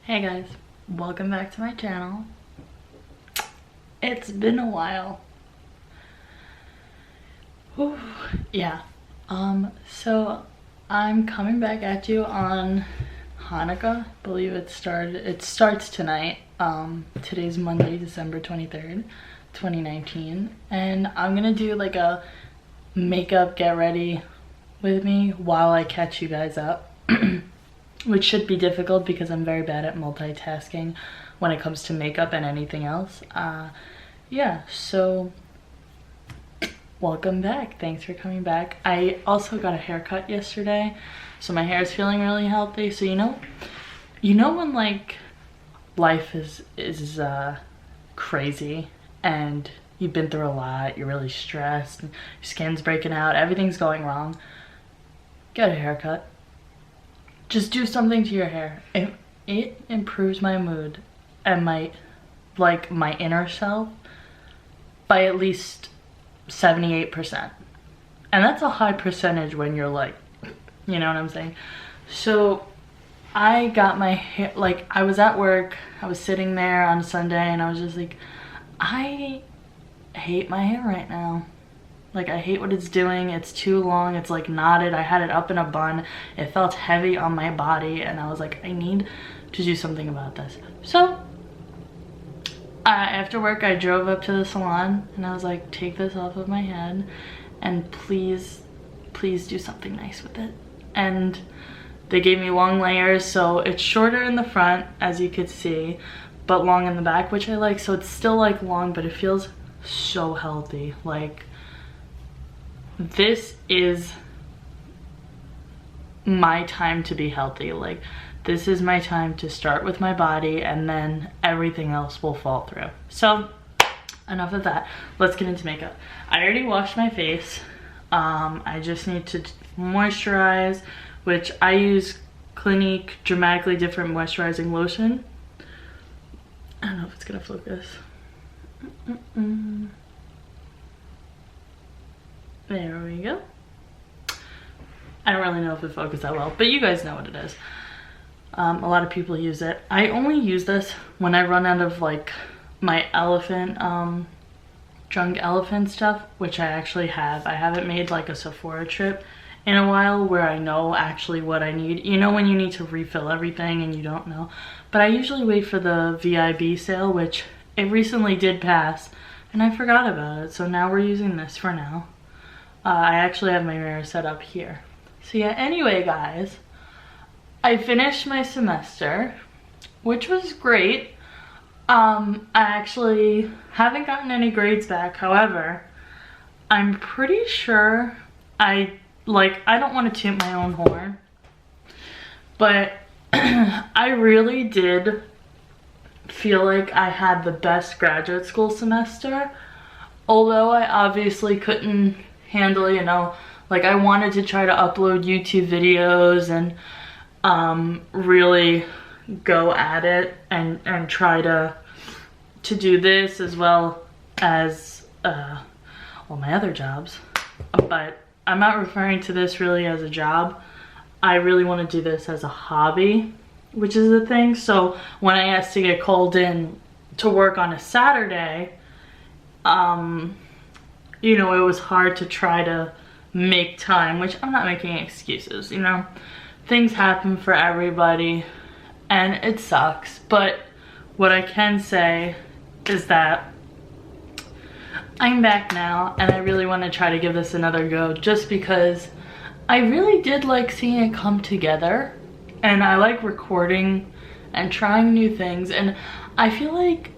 Hey guys, welcome back to my channel. It's been a while. Whew. Yeah. So I'm coming back at you on Hanukkah. I believe it starts tonight. Today's Monday, December 23rd, 2019. And I'm gonna do like a makeup get ready with me while I catch you guys up. Which should be difficult because I'm very bad at multitasking when it comes to makeup and anything else. Yeah, so welcome back. Thanks for coming back. I also got a haircut yesterday, so my hair is feeling really healthy. So you know when like life is crazy and you've been through a lot, you're really stressed, your skin's breaking out, everything's going wrong, get a haircut. Just do something to your hair. It improves my mood and my inner self by at least 78%. And that's a high percentage when you're like, you know what I'm saying? So I got my hair, like I was at work, I was sitting there on Sunday and I was just like, I hate my hair right now. Like I hate what it's doing. It's too long. It's like knotted. I had it up in a bun. It felt heavy on my body and I was like, I need to do something about this. So after work I drove up to the salon and I was like, take this off of my head and please do something nice with it. And they gave me long layers, so it's shorter in the front as you could see, but long in the back, which I like. So it's still like long, but it feels so healthy. Like this is my time to be healthy. Like this is my time to start with my body and then everything else will fall through. So enough of that, let's get into makeup. I already washed my face. I just need to moisturize, which I use Clinique Dramatically Different Moisturizing Lotion. I don't know if it's gonna focus. There we go. I don't really know if it focused that well, but you guys know what it is. A lot of people use it. I only use this when I run out of like my elephant, drunk elephant stuff, which I actually have. I haven't made like a Sephora trip in a while where I know actually what I need. You know when you need to refill everything and you don't know. But I usually wait for the VIB sale, which it recently did pass, and I forgot about it. So now we're using this for now. I actually have my mirror set up here. So yeah, anyway guys, I finished my semester, which was great. I actually haven't gotten any grades back. However, I'm pretty sure I don't want to toot my own horn, but I really did feel like I had the best graduate school semester, although I obviously couldn't handle, you know, like I wanted to try to upload YouTube videos and really go at it and try to do this as well as all my other jobs. But I'm not referring to this really as a job. I really want to do this as a hobby, which is the thing. So when I asked to get called in to work on a Saturday, you know, it was hard to try to make time, which I'm not making excuses, you know. Things happen for everybody and it sucks, but what I can say is that I'm back now and I really want to try to give this another go, just because I really did like seeing it come together and I like recording and trying new things, and I feel like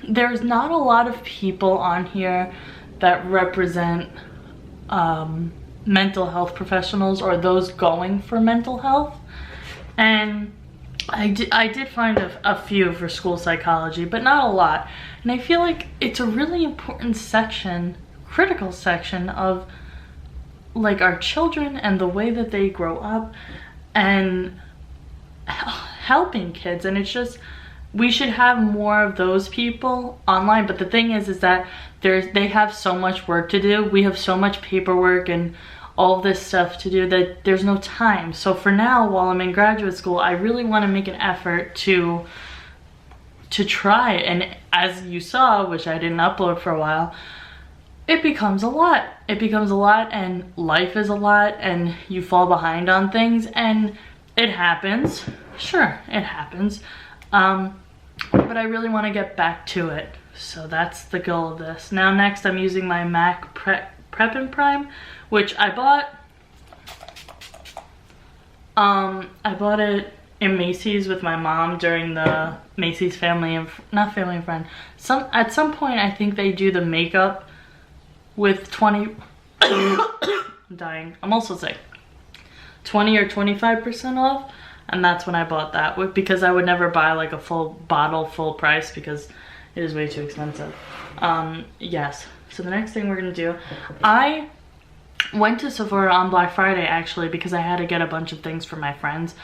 there's not a lot of people on here that represent mental health professionals or those going for mental health, and I did find a few for school psychology, but not a lot. And I feel like it's a really important section, critical section of like our children and the way that they grow up and helping kids. And it's just, we should have more of those people online. But the thing is that they have so much work to do. We have so much paperwork and all this stuff to do that there's no time. So for now, while I'm in graduate school, I really want to make an effort to try. And as you saw, which I didn't upload for a while, it becomes a lot. It becomes a lot, and life is a lot, and you fall behind on things, and it happens. Sure, it happens. But I really want to get back to it. So that's the goal of this. Now next I'm using my MAC Prep and Prime, which I bought. I bought it in Macy's with my mom during the Macy's Family and not Family and Friend. At some point I think they do the makeup with 20 I'm dying. I'm also sick. 20 or 25% off, and that's when I bought that, because I would never buy like a full bottle full price because it is way too expensive. Yes, so the next thing we're gonna do, I went to Sephora on Black Friday actually because I had to get a bunch of things for my friends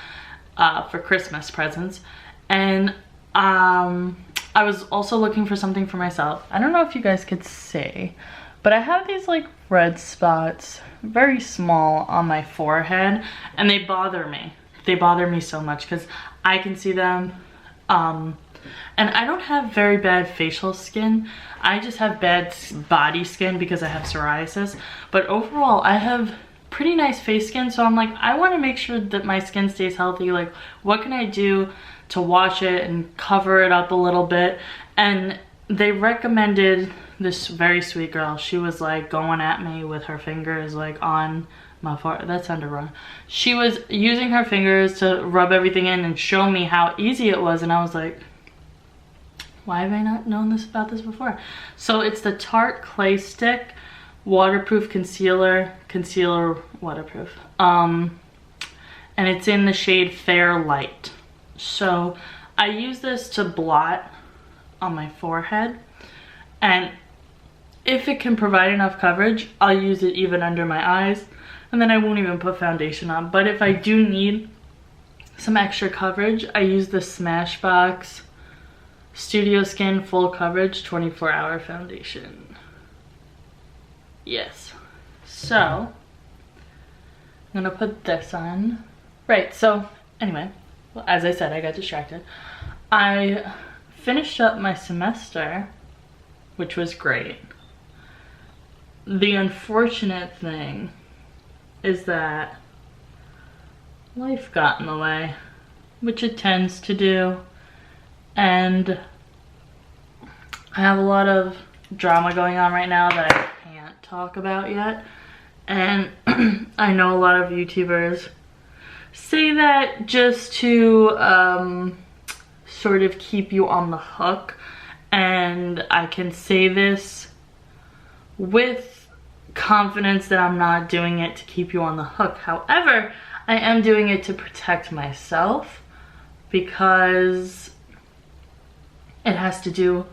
for Christmas presents, and I was also looking for something for myself. I don't know if you guys could see, but I have these like red spots, very small, on my forehead, and they bother me. They bother me so much because I can see them. And I don't have very bad facial skin. I just have bad body skin because I have psoriasis. But overall, I have pretty nice face skin. So I'm like, I want to make sure that my skin stays healthy. Like, what can I do to wash it and cover it up a little bit? And they recommended this very sweet girl. She was like going at me with her fingers like on my forehead. That sounded wrong. She was using her fingers to rub everything in and show me how easy it was. And I was like, why have I not known about this before? So it's the Tarte Clay Stick Waterproof Concealer Waterproof. And it's in the shade Fair Light. So I use this to blot on my forehead, and if it can provide enough coverage, I'll use it even under my eyes, and then I won't even put foundation on. But if I do need some extra coverage, I use the Smashbox Studio Skin Full Coverage 24-Hour Foundation. Yes. So, I'm gonna put this on. Right, so, anyway, well, as I said, I got distracted. I finished up my semester, which was great. The unfortunate thing is that life got in the way, which it tends to do. And I have a lot of drama going on right now that I can't talk about yet. And I know a lot of YouTubers say that just to sort of keep you on the hook. And I can say this with confidence that I'm not doing it to keep you on the hook. However, I am doing it to protect myself because it has to do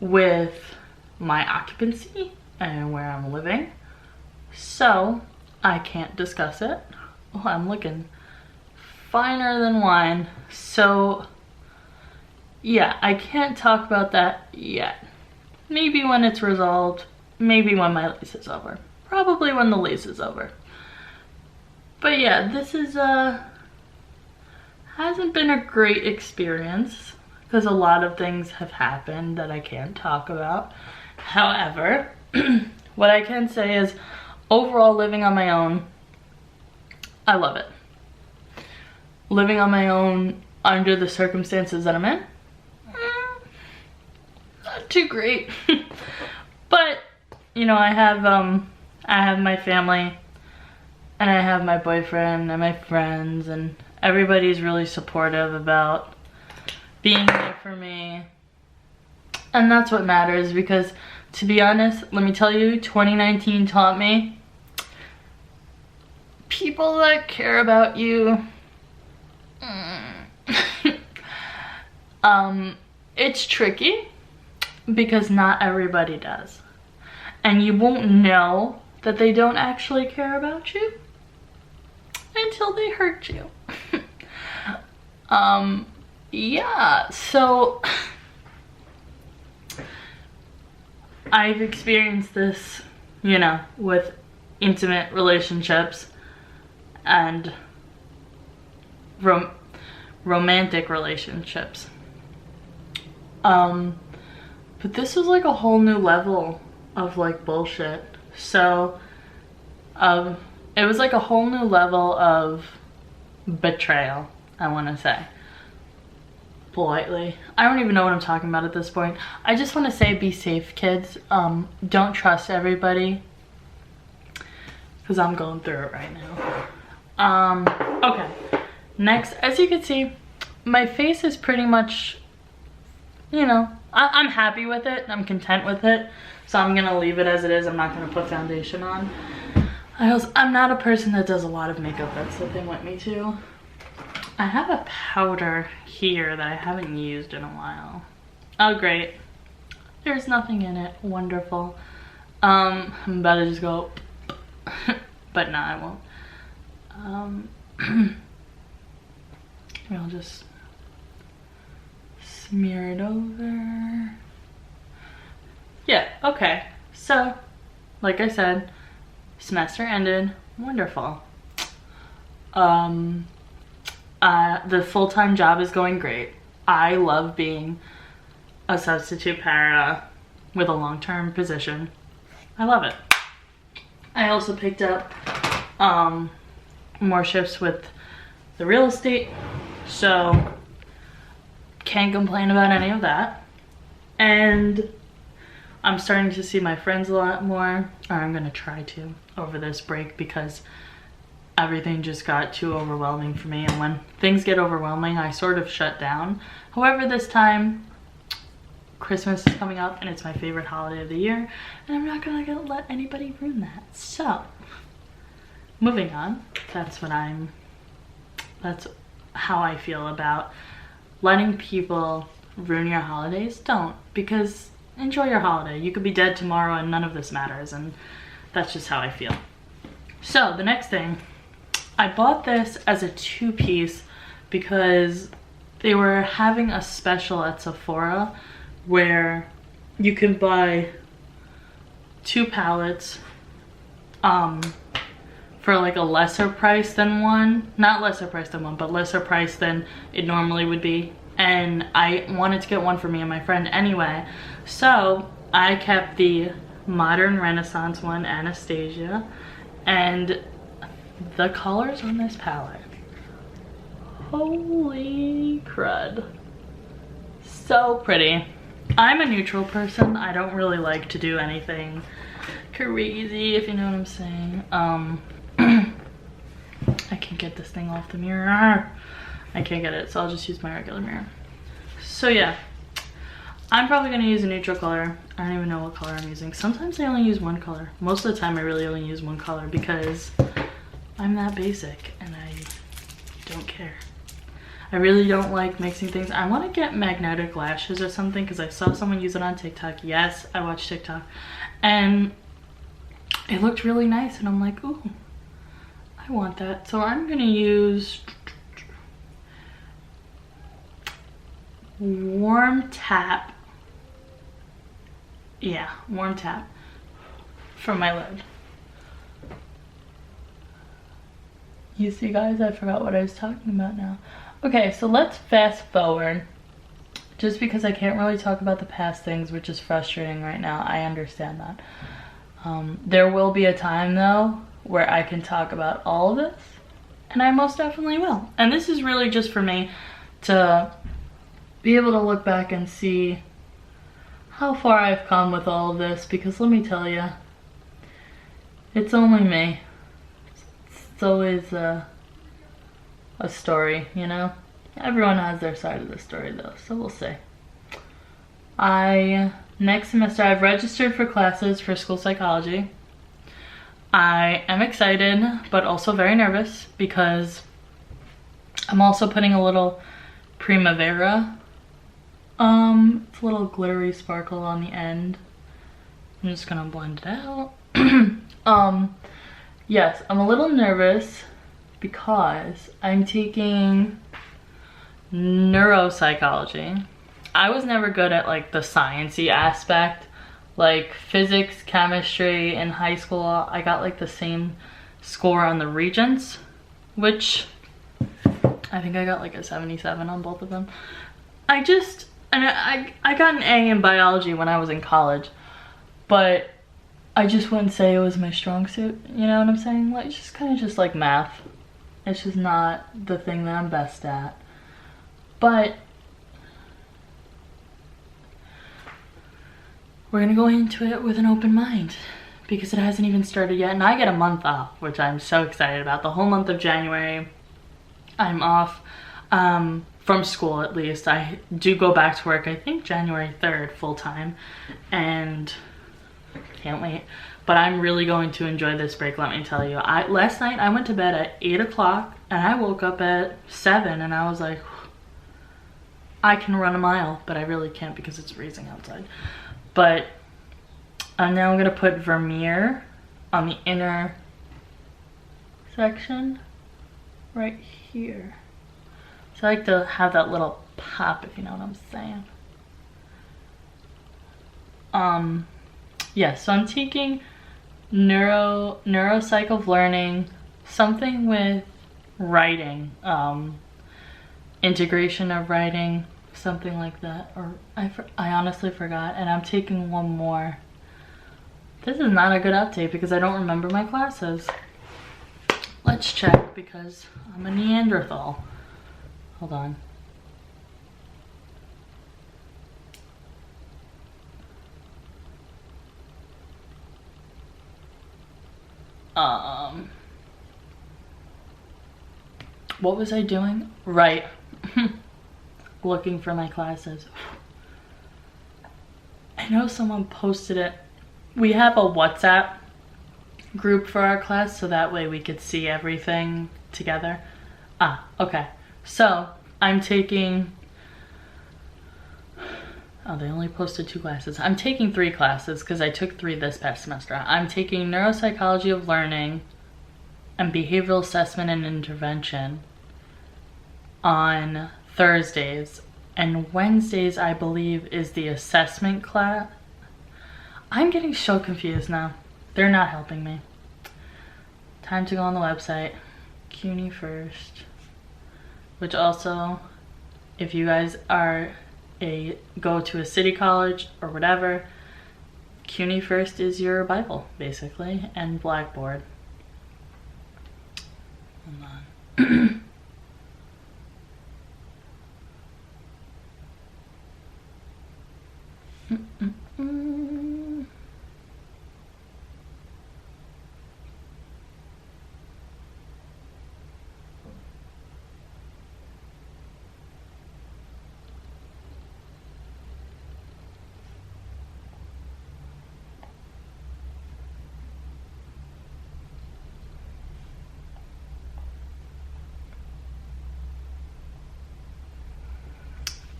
with my occupancy and where I'm living. So I can't discuss it. Oh, I'm looking finer than wine. So yeah, I can't talk about that yet. Maybe when it's resolved, maybe when my lease is over. Probably when the lease is over. But yeah, this is hasn't been a great experience because a lot of things have happened that I can't talk about. However, what I can say is overall living on my own, I love it. Living on my own under the circumstances that I'm in, not too great. But you know, I have my family, and I have my boyfriend and my friends, and everybody's really supportive about being there for me. And that's what matters, because to be honest, let me tell you, 2019 taught me people that care about you, it's tricky because not everybody does. And you won't know that they don't actually care about you until they hurt you. Yeah, so I've experienced this, you know, with intimate relationships and romantic relationships. But this was like a whole new level of like bullshit. So it was like a whole new level of betrayal, I want to say politely. I don't even know what I'm talking about at this point. I just want to say be safe, kids. Don't trust everybody, because I'm going through it right now. Okay, next, as you can see, my face is pretty much, you know, I'm happy with it. I'm content with it. So I'm gonna leave it as it is. I'm not gonna put foundation on. I'm not a person that does a lot of makeup. That's the thing with me too. I have a powder here that I haven't used in a while. Oh great, there's nothing in it. Wonderful. I'm about to just go but no, I won't. I'll just smear it over. Yeah, okay, so like I said, semester ended. Wonderful. The full-time job is going great. I love being a substitute para with a long-term position. I love it. I also picked up more shifts with the real estate, so can't complain about any of that. And I'm starting to see my friends a lot more, or I'm gonna try to over this break, because everything just got too overwhelming for me, and when things get overwhelming, I sort of shut down. However, this time, Christmas is coming up and it's my favorite holiday of the year, and I'm not gonna let anybody ruin that. So, moving on, that's how I feel about letting people ruin your holidays. Don't, because enjoy your holiday. You could be dead tomorrow and none of this matters, and that's just how I feel. So the next thing, I bought this as a 2-piece because they were having a special at Sephora where you can buy 2 palettes for like a lesser price than one. Not lesser price than one, but lesser price than it normally would be. And I wanted to get one for me and my friend anyway. So I kept the Modern Renaissance one, Anastasia, and the colors on this palette, holy crud, so pretty. I'm a neutral person. I don't really like to do anything crazy, if you know what I'm saying. I can't get this thing off the mirror. I can't get it, so I'll just use my regular mirror. So yeah, I'm probably gonna use a neutral color. I don't even know what color I'm using. Sometimes I only use one color. Most of the time I really only use one color because I'm that basic and I don't care. I really don't like mixing things. I want to get magnetic lashes or something because I saw someone use it on TikTok. Yes, I watch TikTok. And it looked really nice and I'm like, ooh, I want that. So I'm gonna use Warm Tap. Yeah, Warm Tap for my lid. You see guys, I forgot what I was talking about now. Okay, so let's fast forward. Just because I can't really talk about the past things, which is frustrating right now. I understand that. There will be a time though where I can talk about all of this, and I most definitely will. And this is really just for me to be able to look back and see how far I've come with all of this, because let me tell you, it's only me. It's always a story, you know? Everyone has their side of the story though, so we'll see. Next semester I've registered for classes for school psychology. I am excited, but also very nervous because I'm also putting a little Primavera. It's a little glittery sparkle on the end. I'm just gonna blend it out. Yes, I'm a little nervous because I'm taking neuropsychology. I was never good at like the sciencey aspect Like physics, chemistry in high school, I got like the same score on the Regents, which I think I got like a 77 on both of them. I got an A in biology when I was in college, but I just wouldn't say it was my strong suit, you know what I'm saying? Like, just kind of just like math. It's just not the thing that I'm best at. But we're gonna go into it with an open mind because it hasn't even started yet, and I get a month off, which I'm so excited about. The whole month of January, I'm off from school at least. I do go back to work, I think January 3rd full time, and can't wait. But I'm really going to enjoy this break, let me tell you. Last night I went to bed at 8 o'clock and I woke up at 7 and I was like, I can run a mile, but I really can't because it's freezing outside. But now I'm gonna put Vermeer on the inner section right here. So I like to have that little pop, if you know what I'm saying. Yeah, so I'm taking neuropsych of learning, something with writing, integration of writing, something like that. Or I honestly forgot, and I'm taking one more. This is not a good update because I don't remember my classes. Let's check because I'm a Neanderthal. Hold on. What was I doing? Right. Looking for my classes. I know someone posted it. We have a WhatsApp group for our class so that way we could see everything together. Okay. So I'm taking, oh, they only posted 2 classes. I'm taking 3 classes because I took 3 this past semester. I'm taking neuropsychology of learning and behavioral assessment and intervention on Thursdays, and Wednesdays I believe is the assessment class. I'm getting so confused now. They're not helping me. Time to go on the website. CUNY First, which also, if you guys are go to a city college or whatever, CUNY First is your Bible basically, and Blackboard. Hold on.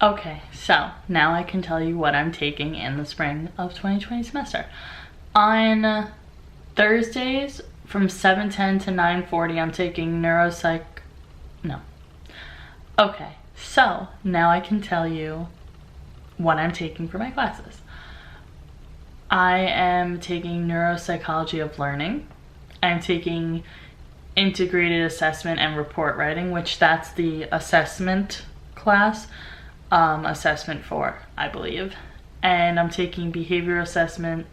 Okay, so now I can tell you what I'm taking in the spring of 2020 semester. On Thursdays from 7:10 to 9:40, I'm taking neuropsych, no. Okay, so now I can tell you what I'm taking for my classes. I am taking neuropsychology of learning. I'm taking integrated assessment and report writing, which that's the assessment class. Assessment 4, I believe. And I'm taking behavior assessment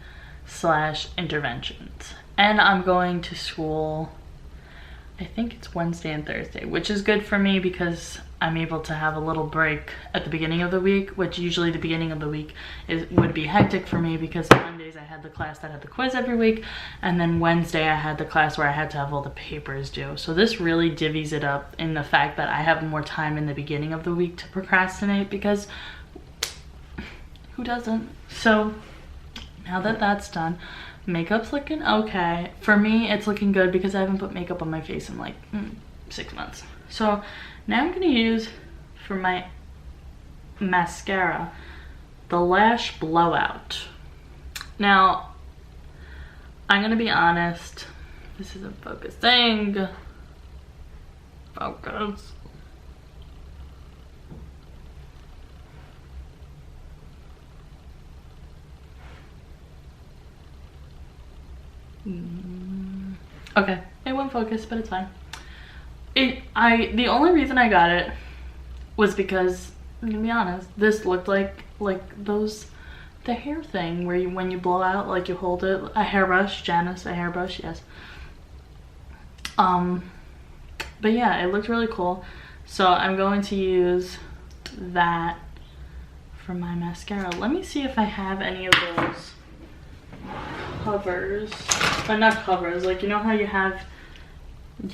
/ interventions. And I'm going to school, I think it's Wednesday and Thursday, which is good for me because I'm able to have a little break at the beginning of the week, which usually the beginning of the week would be hectic for me because Mondays I had the class that had the quiz every week, and then Wednesday I had the class where I had to have all the papers due. So this really divvies it up in the fact that I have more time in the beginning of the week to procrastinate because who doesn't? So now that that's done, makeup's looking okay. For me, it's looking good because I haven't put makeup on my face in like 6 months. So now I'm gonna use for my mascara the Lash Blowout. Now, I'm gonna be honest, this isn't focusing. Focus. Okay, it won't focus, but it's fine. The only reason I got it was because, I'm gonna be honest, this looked like the hair thing where when you blow out, like you hold it, a hairbrush, Janice, a hairbrush, yes. But yeah, it looked really cool. So I'm going to use that for my mascara. Let me see if I have any of those covers, but not covers, like, you know how you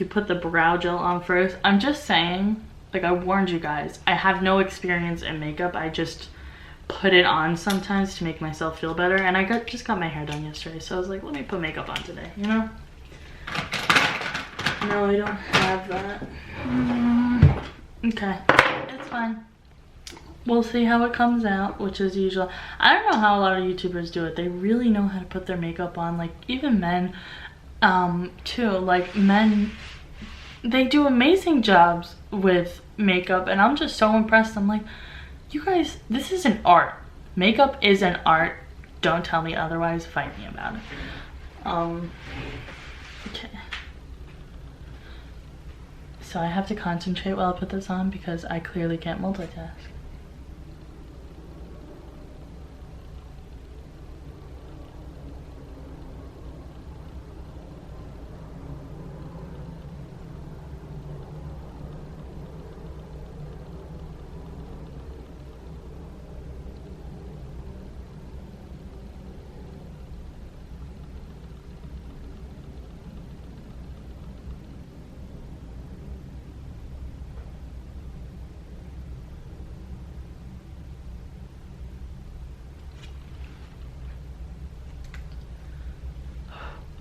put the brow gel on first? I'm just saying, like, I warned you guys, I have no experience in makeup. I just put it on sometimes to make myself feel better, and I just got my hair done yesterday, so I was like, let me put makeup on today, you know? No, I don't have that. Okay, it's fine. We'll see how it comes out, which is usual. I don't know how a lot of YouTubers do it. They really know how to put their makeup on, like even men too. Like men, they do amazing jobs with makeup, and I'm just so impressed. I'm like, you guys, this is an art. Makeup is an art. Don't tell me otherwise. Fight me about it. Okay. So I have to concentrate while I put this on because I clearly can't multitask.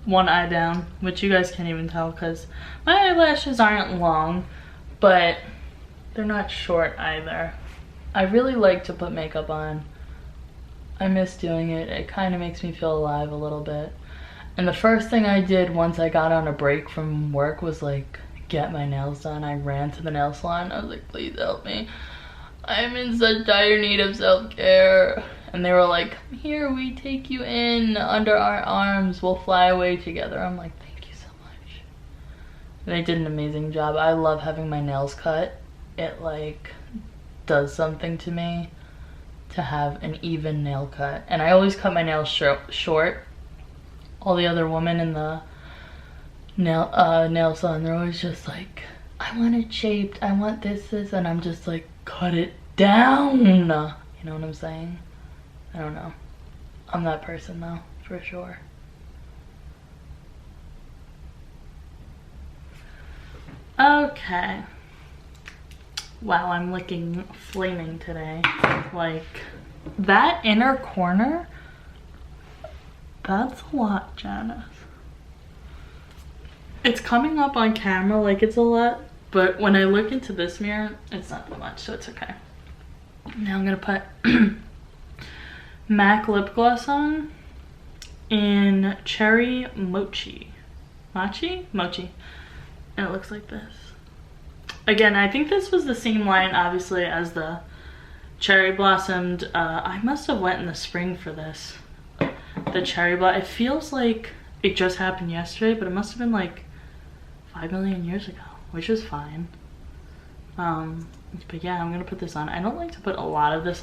One eye down, which you guys can't even tell because my eyelashes aren't long, but they're not short either. I really like to put makeup on. I miss doing it. It kind of makes me feel alive a little bit. And the first thing I did once I got on a break from work was like get my nails done. I ran to the nail salon. I was like, please help me. I'm in such dire need of self-care. And they were like, here, we take you in under our arms. We'll fly away together. I'm like, thank you so much. They did an amazing job. I love having my nails cut. It like does something to me to have an even nail cut. And I always cut my nails short. All the other women in the nail salon, they're always just like, I want it shaped. I want this. And I'm just like, cut it down. You know what I'm saying? I don't know. I'm that person though, for sure. Okay. Wow, I'm looking flaming today. Like, that inner corner, that's a lot, Janice. It's coming up on camera like it's a lot, but when I look into this mirror, it's not that much, so it's okay. Now I'm gonna put MAC lip gloss on in Cherry Mochi. Mochi? And it looks like this. Again, I think this was the same line, obviously, as the Cherry Blossomed. I must have went in the spring for this. The Cherry Blossom. It feels like it just happened yesterday, but it must have been like 5 million years ago, which is fine. But yeah, I'm gonna put this on. I don't like to put a lot of this on.